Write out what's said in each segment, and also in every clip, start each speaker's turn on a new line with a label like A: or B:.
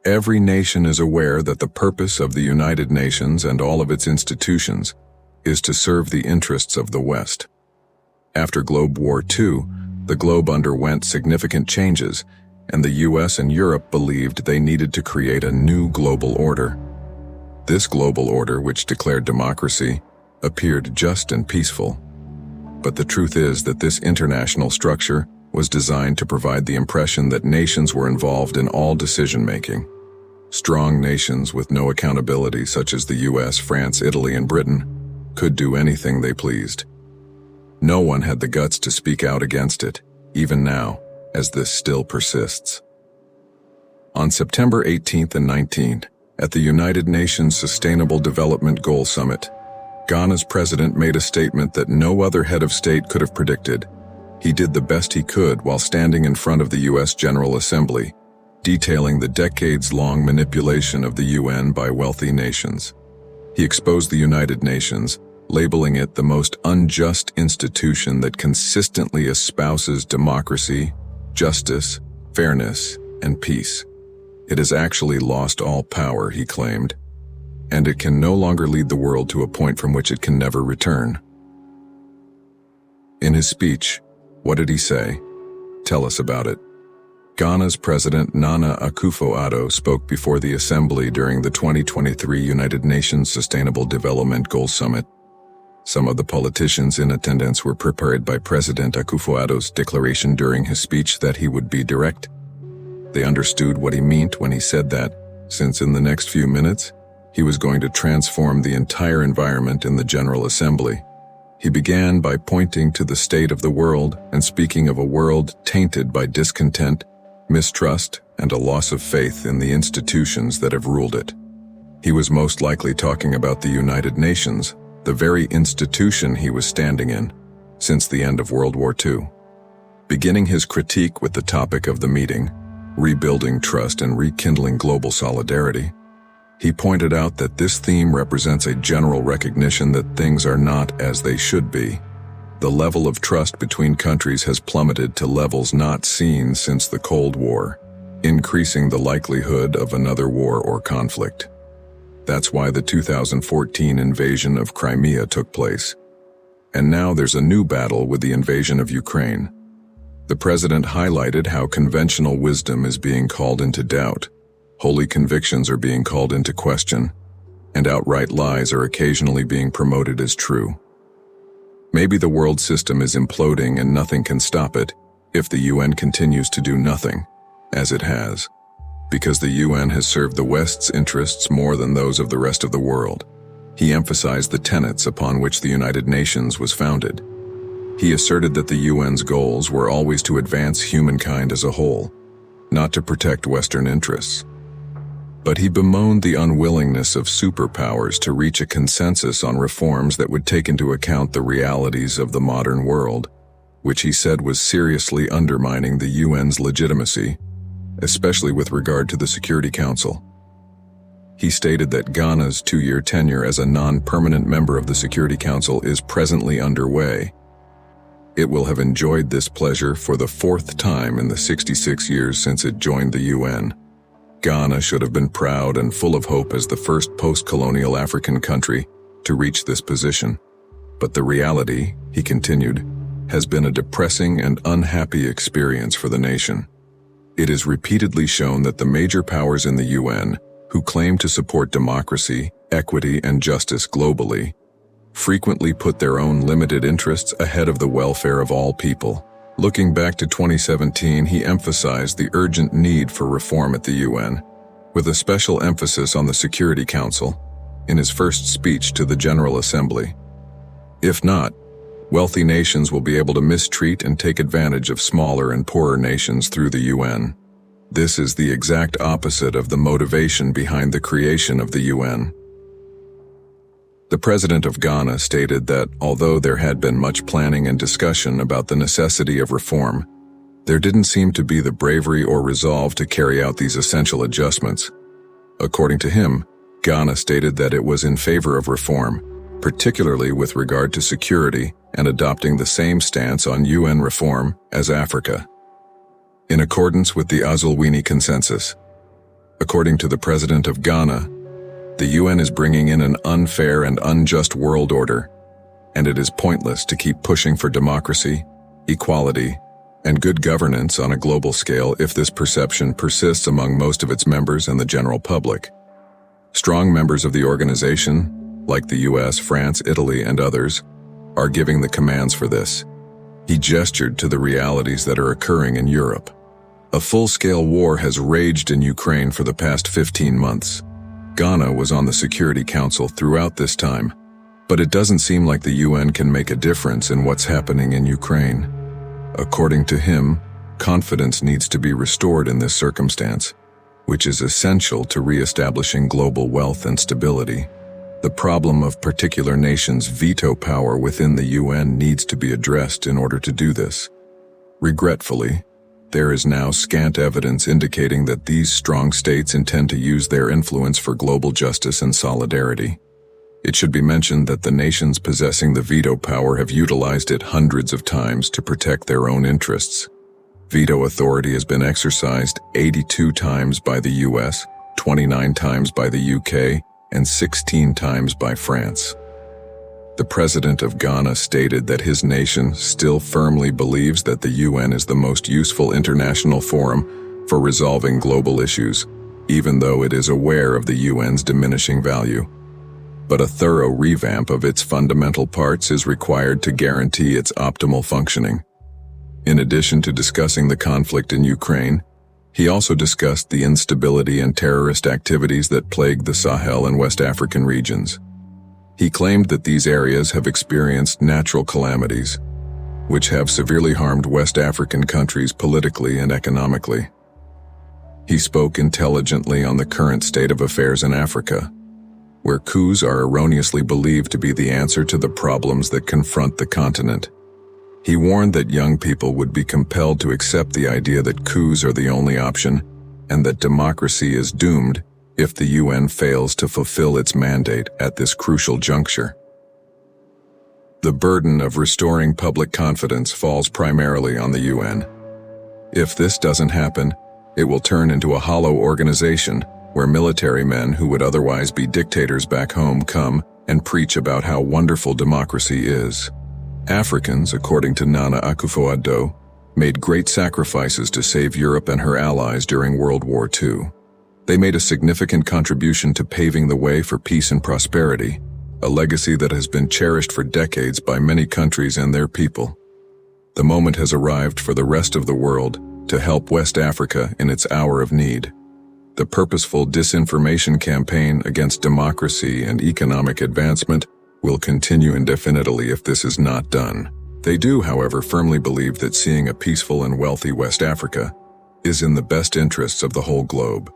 A: Every nation is aware that the purpose of the United Nations and all of its institutions is to serve the interests of the West. After Globe War II, the globe underwent significant changes, and the US and Europe believed they needed to create a new global order. This global order, which declared democracy, appeared just and peaceful. But the truth is that this international structure was designed to provide the impression that nations were involved in all decision-making. Strong nations with no accountability, such as the US, France, Italy, and Britain, could do anything they pleased. No one had the guts to speak out against it, even now, as this still persists. On September 18th and 19th, at the United Nations Sustainable Development Goal Summit, Ghana's president made a statement that no other head of state could have predicted. He did the best he could while standing in front of the U.S. General Assembly, detailing the decades-long manipulation of the UN by wealthy nations. He exposed the United Nations, labeling it the most unjust institution that consistently espouses democracy, justice, fairness, and peace. It has actually lost all power, he claimed, and it can no longer lead the world to a point from which it can never return. In his speech, what did he say? Tell us about it. Ghana's President Nana Akufo-Addo spoke before the Assembly during the 2023 United Nations Sustainable Development Goals Summit. Some of the politicians in attendance were prepared by President Akufo-Addo's declaration during his speech that he would be direct. They understood what he meant when he said that, since in the next few minutes, he was going to transform the entire environment in the General Assembly. He began by pointing to the state of the world and speaking of a world tainted by discontent, mistrust, and a loss of faith in the institutions that have ruled it. He was most likely talking about the United Nations, the very institution he was standing in, since the end of World War II. Beginning his critique with the topic of the meeting, rebuilding trust and rekindling global solidarity, he pointed out that this theme represents a general recognition that things are not as they should be. The level of trust between countries has plummeted to levels not seen since the Cold War, increasing the likelihood of another war or conflict. That's why the 2014 invasion of Crimea took place. And now there's a new battle with the invasion of Ukraine. The president highlighted how conventional wisdom is being called into doubt, holy convictions are being called into question, and outright lies are occasionally being promoted as true. Maybe the world system is imploding and nothing can stop it if the UN continues to do nothing, as it has, because the UN has served the West's interests more than those of the rest of the world. He emphasized the tenets upon which the United Nations was founded. He asserted that the UN's goals were always to advance humankind as a whole, not to protect Western interests. But he bemoaned the unwillingness of superpowers to reach a consensus on reforms that would take into account the realities of the modern world, which he said was seriously undermining the UN's legitimacy, especially with regard to the Security Council. He stated that Ghana's 2-year tenure as a non-permanent member of the Security Council is presently underway. It will have enjoyed this pleasure for the 4th time in the 66 years since it joined the UN. Ghana should have been proud and full of hope as the first post-colonial African country to reach this position. But the reality, he continued, has been a depressing and unhappy experience for the nation. It is repeatedly shown that the major powers in the UN, who claim to support democracy, equity, and justice globally, frequently put their own limited interests ahead of the welfare of all people. Looking back to 2017, he emphasized the urgent need for reform at the UN, with a special emphasis on the Security Council, in his first speech to the General Assembly. If not, wealthy nations will be able to mistreat and take advantage of smaller and poorer nations through the UN. This is the exact opposite of the motivation behind the creation of the UN. The president of Ghana stated that although there had been much planning and discussion about the necessity of reform, there didn't seem to be the bravery or resolve to carry out these essential adjustments. According to him, Ghana stated that it was in favor of reform, particularly with regard to security and adopting the same stance on UN reform as Africa. In accordance with the Azulwini Consensus, According to the president of Ghana, the UN is bringing in an unfair and unjust world order, and it is pointless to keep pushing for democracy, equality, and good governance on a global scale if this perception persists among most of its members and the general public. Strong members of the organization, like the US, France, Italy, and others, are giving the commands for this. He gestured to the realities that are occurring in Europe. A full-scale war has raged in Ukraine for the past 15 months. Ghana was on the Security Council throughout this time, but it doesn't seem like the UN can make a difference in what's happening in Ukraine. According to him, confidence needs to be restored in this circumstance, which is essential to re-establishing global wealth and stability. The problem of particular nations' veto power within the UN needs to be addressed in order to do this. Regretfully, there is now scant evidence indicating that these strong states intend to use their influence for global justice and solidarity. It should be mentioned that the nations possessing the veto power have utilized it hundreds of times to protect their own interests. Veto authority has been exercised 82 times by the US, 29 times by the UK, and 16 times by France. The president of Ghana stated that his nation still firmly believes that the UN is the most useful international forum for resolving global issues, even though it is aware of the UN's diminishing value. But a thorough revamp of its fundamental parts is required to guarantee its optimal functioning. In addition to discussing the conflict in Ukraine, he also discussed the instability and terrorist activities that plague the Sahel and West African regions. He claimed that these areas have experienced natural calamities, which have severely harmed West African countries politically and economically. He spoke intelligently on the current state of affairs in Africa, where coups are erroneously believed to be the answer to the problems that confront the continent. He warned that young people would be compelled to accept the idea that coups are the only option and that democracy is doomed if the UN fails to fulfill its mandate at this crucial juncture. The burden of restoring public confidence falls primarily on the UN. If this doesn't happen, it will turn into a hollow organization where military men who would otherwise be dictators back home come and preach about how wonderful democracy is. Africans, according to Nana Akufo-Addo, made great sacrifices to save Europe and her allies during World War II. They made a significant contribution to paving the way for peace and prosperity, a legacy that has been cherished for decades by many countries and their people. The moment has arrived for the rest of the world to help West Africa in its hour of need. The purposeful disinformation campaign against democracy and economic advancement will continue indefinitely if this is not done. They do, however, firmly believe that seeing a peaceful and wealthy West Africa is in the best interests of the whole globe.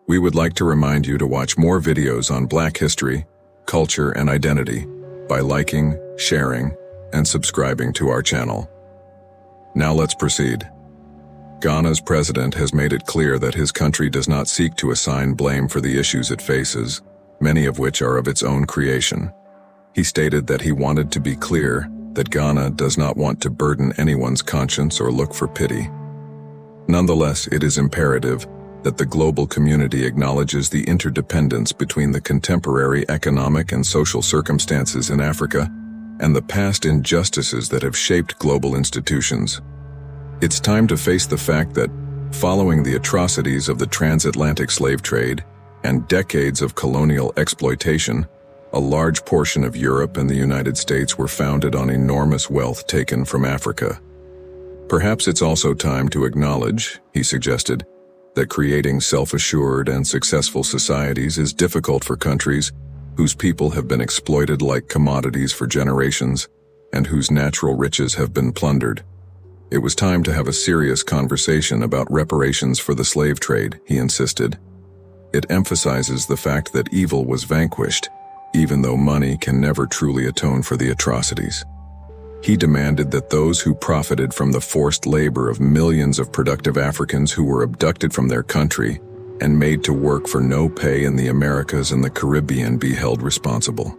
A: We would like to remind you to watch more videos on Black history, culture, and identity by liking, sharing, and subscribing to our channel. Now let's proceed. Ghana's president has made it clear that his country does not seek to assign blame for the issues it faces, many of which are of its own creation. He stated that he wanted to be clear that Ghana does not want to burden anyone's conscience or look for pity. Nonetheless, it is imperative that the global community acknowledges the interdependence between the contemporary economic and social circumstances in Africa and the past injustices that have shaped global institutions. It's time to face the fact that, following the atrocities of the transatlantic slave trade and decades of colonial exploitation, a large portion of Europe and the United States were founded on enormous wealth taken from Africa. Perhaps it's also time to acknowledge, he suggested, that creating self-assured and successful societies is difficult for countries whose people have been exploited like commodities for generations and whose natural riches have been plundered. It was time to have a serious conversation about reparations for the slave trade, he insisted. It emphasizes the fact that evil was vanquished, even though money can never truly atone for the atrocities. He demanded that those who profited from the forced labor of millions of productive Africans who were abducted from their country and made to work for no pay in the Americas and the Caribbean be held responsible.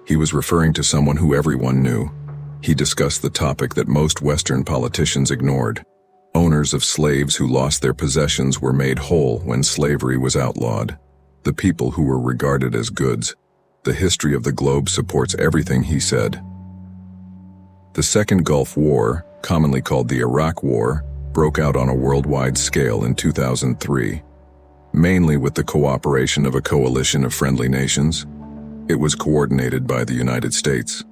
A: He was referring to someone who everyone knew. He discussed the topic that most Western politicians ignored: Owners of slaves who lost their possessions were made whole when slavery was outlawed. The people who were regarded as goods. The history of the globe supports everything he said. The Second Gulf War, commonly called the Iraq War, broke out on a worldwide scale in 2003, mainly with the cooperation of a coalition of friendly nations. It was coordinated by the United States.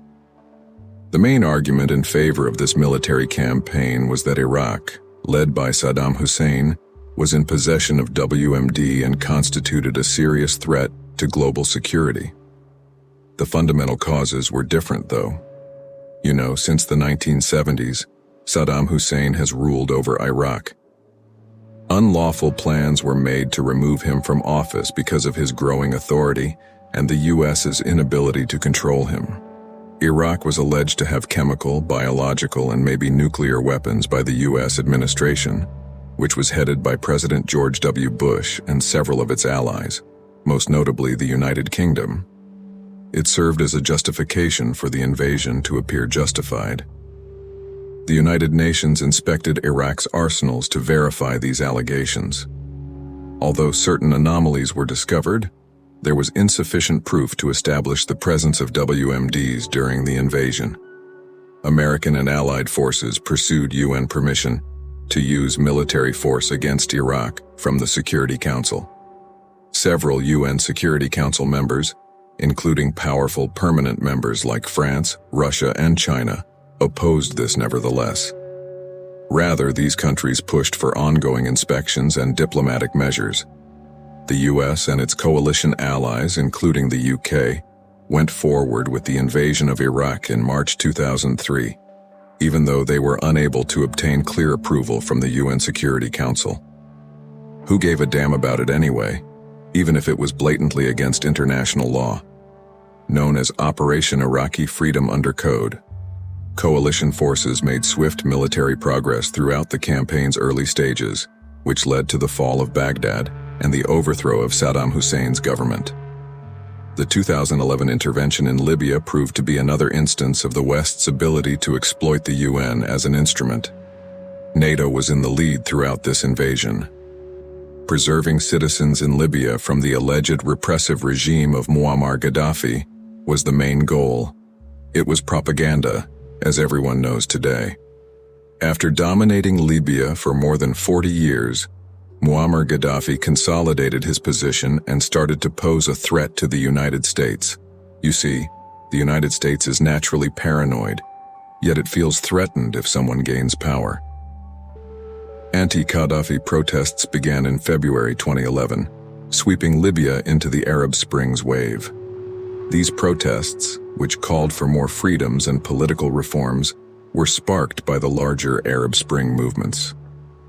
A: The main argument in favor of this military campaign was that Iraq, led by Saddam Hussein, was in possession of WMD and constituted a serious threat to global security. The fundamental causes were different, though. Since the 1970s, Saddam Hussein has ruled over Iraq. Unlawful plans were made to remove him from office because of his growing authority and the U.S.'s inability to control him. Iraq was alleged to have chemical, biological, and maybe nuclear weapons by the U.S. administration, which was headed by President George W. Bush and several of its allies, most notably the United Kingdom. It served as a justification for the invasion to appear justified. The United Nations inspected Iraq's arsenals to verify these allegations. Although certain anomalies were discovered, there was insufficient proof to establish the presence of WMDs during the invasion. American and Allied forces pursued UN permission to use military force against Iraq from the Security Council. Several UN Security Council members, including powerful permanent members like France, Russia, and China, opposed this nevertheless. Rather, these countries pushed for ongoing inspections and diplomatic measures. The US and its coalition allies, including the UK, went forward with the invasion of Iraq in March 2003, even though they were unable to obtain clear approval from the UN Security Council. Who gave a damn about it anyway, even if it was blatantly against international law? Known as Operation Iraqi Freedom Under Code, coalition forces made swift military progress throughout the campaign's early stages, which led to the fall of Baghdad and the overthrow of Saddam Hussein's government. The 2011 intervention in Libya proved to be another instance of the West's ability to exploit the UN as an instrument. NATO was in the lead throughout this invasion. Preserving citizens in Libya from the alleged repressive regime of Muammar Gaddafi was the main goal. It was propaganda, as everyone knows today. After dominating Libya for more than 40 years, Muammar Gaddafi consolidated his position and started to pose a threat to the United States. You see, the United States is naturally paranoid, yet it feels threatened if someone gains power. Anti-Gaddafi protests began in February 2011, sweeping Libya into the Arab Springs wave. These protests, which called for more freedoms and political reforms, were sparked by the larger Arab Spring movements.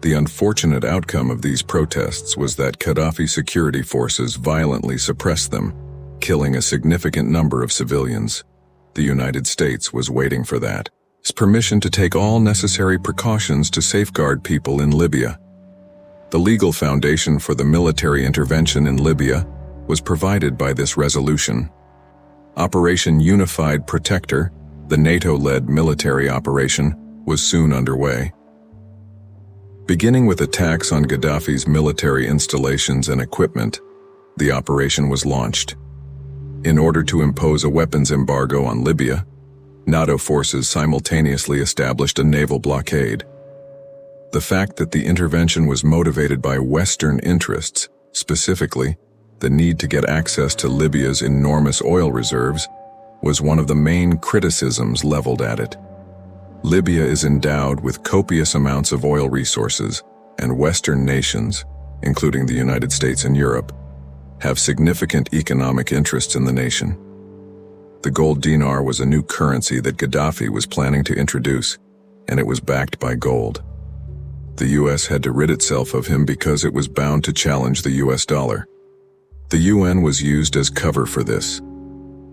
A: The unfortunate outcome of these protests was that Gaddafi security forces violently suppressed them, killing a significant number of civilians. The United States was waiting for that. Permission to take all necessary precautions to safeguard people in Libya. The legal foundation for the military intervention in Libya was provided by this resolution. Operation Unified Protector, the NATO-led military operation, was soon underway. Beginning with attacks on Gaddafi's military installations and equipment, the operation was launched. In order to impose a weapons embargo on Libya, NATO forces simultaneously established a naval blockade. The fact that the intervention was motivated by Western interests, specifically the need to get access to Libya's enormous oil reserves, was one of the main criticisms leveled at it. Libya is endowed with copious amounts of oil resources, and Western nations, including the United States and Europe, have significant economic interests in the nation. The gold dinar was a new currency that Gaddafi was planning to introduce, and it was backed by gold. The U.S. had to rid itself of him because it was bound to challenge the U.S. dollar. The UN was used as cover for this.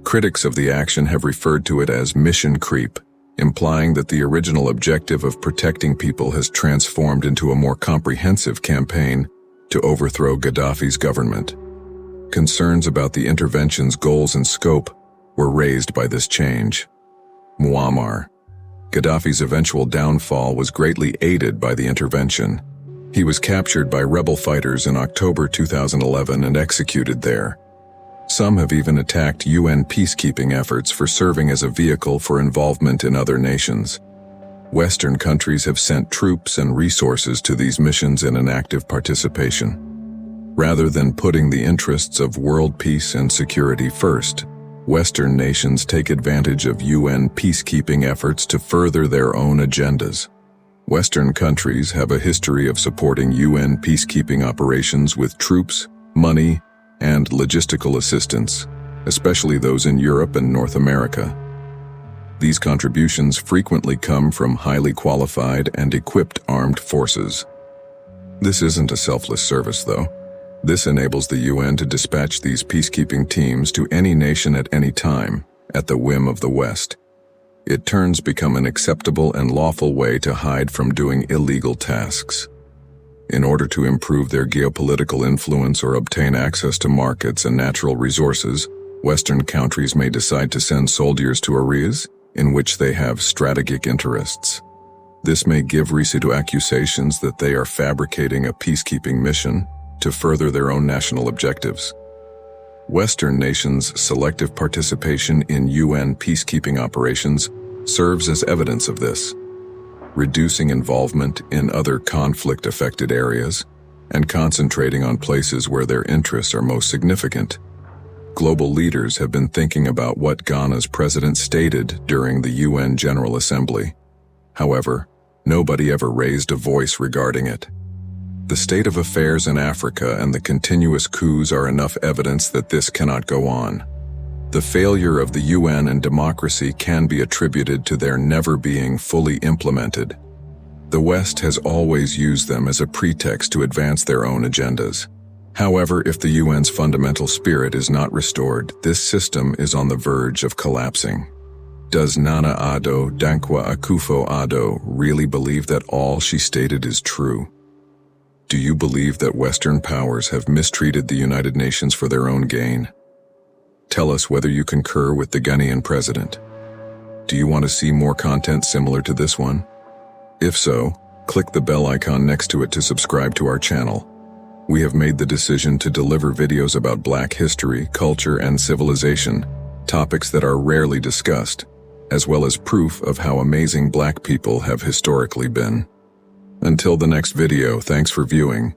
A: Critics of the action have referred to it as mission creep, implying that the original objective of protecting people has transformed into a more comprehensive campaign to overthrow Gaddafi's government. Concerns about the intervention's goals and scope were raised by this change. Muammar, Gaddafi's eventual downfall was greatly aided by the intervention. He was captured by rebel fighters in October 2011 and executed there. Some have even attacked UN peacekeeping efforts for serving as a vehicle for involvement in other nations. Western countries have sent troops and resources to these missions in an active participation. Rather than putting the interests of world peace and security first, Western nations take advantage of UN peacekeeping efforts to further their own agendas. Western countries have a history of supporting UN peacekeeping operations with troops, money, and logistical assistance, especially those in Europe and North America. These contributions frequently come from highly qualified and equipped armed forces. This isn't a selfless service, though. This enables the UN to dispatch these peacekeeping teams to any nation at any time, at the whim of the West. It turns become an acceptable and lawful way to hide from doing illegal tasks. In order to improve their geopolitical influence or obtain access to markets and natural resources, Western countries may decide to send soldiers to areas in which they have strategic interests. This may give rise to accusations that they are fabricating a peacekeeping mission to further their own national objectives. Western nations' selective participation in UN peacekeeping operations serves as evidence of this, reducing involvement in other conflict-affected areas and concentrating on places where their interests are most significant. Global leaders have been thinking about what Ghana's president stated during the UN General Assembly. However, nobody ever raised a voice regarding it. The state of affairs in Africa and the continuous coups are enough evidence that this cannot go on. The failure of the UN and democracy can be attributed to their never being fully implemented. The West has always used them as a pretext to advance their own agendas. However, if the UN's fundamental spirit is not restored, this system is on the verge of collapsing. Does Nana Addo Dankwa Akufo-Addo really believe that all she stated is true? Do you believe that Western powers have mistreated the United Nations for their own gain? Tell us whether you concur with the Ghanaian president. Do you want to see more content similar to this one? If so, click the bell icon next to it to subscribe to our channel. We have made the decision to deliver videos about Black history, culture, and civilization, topics that are rarely discussed, as well as proof of how amazing Black people have historically been. Until the next video, thanks for viewing.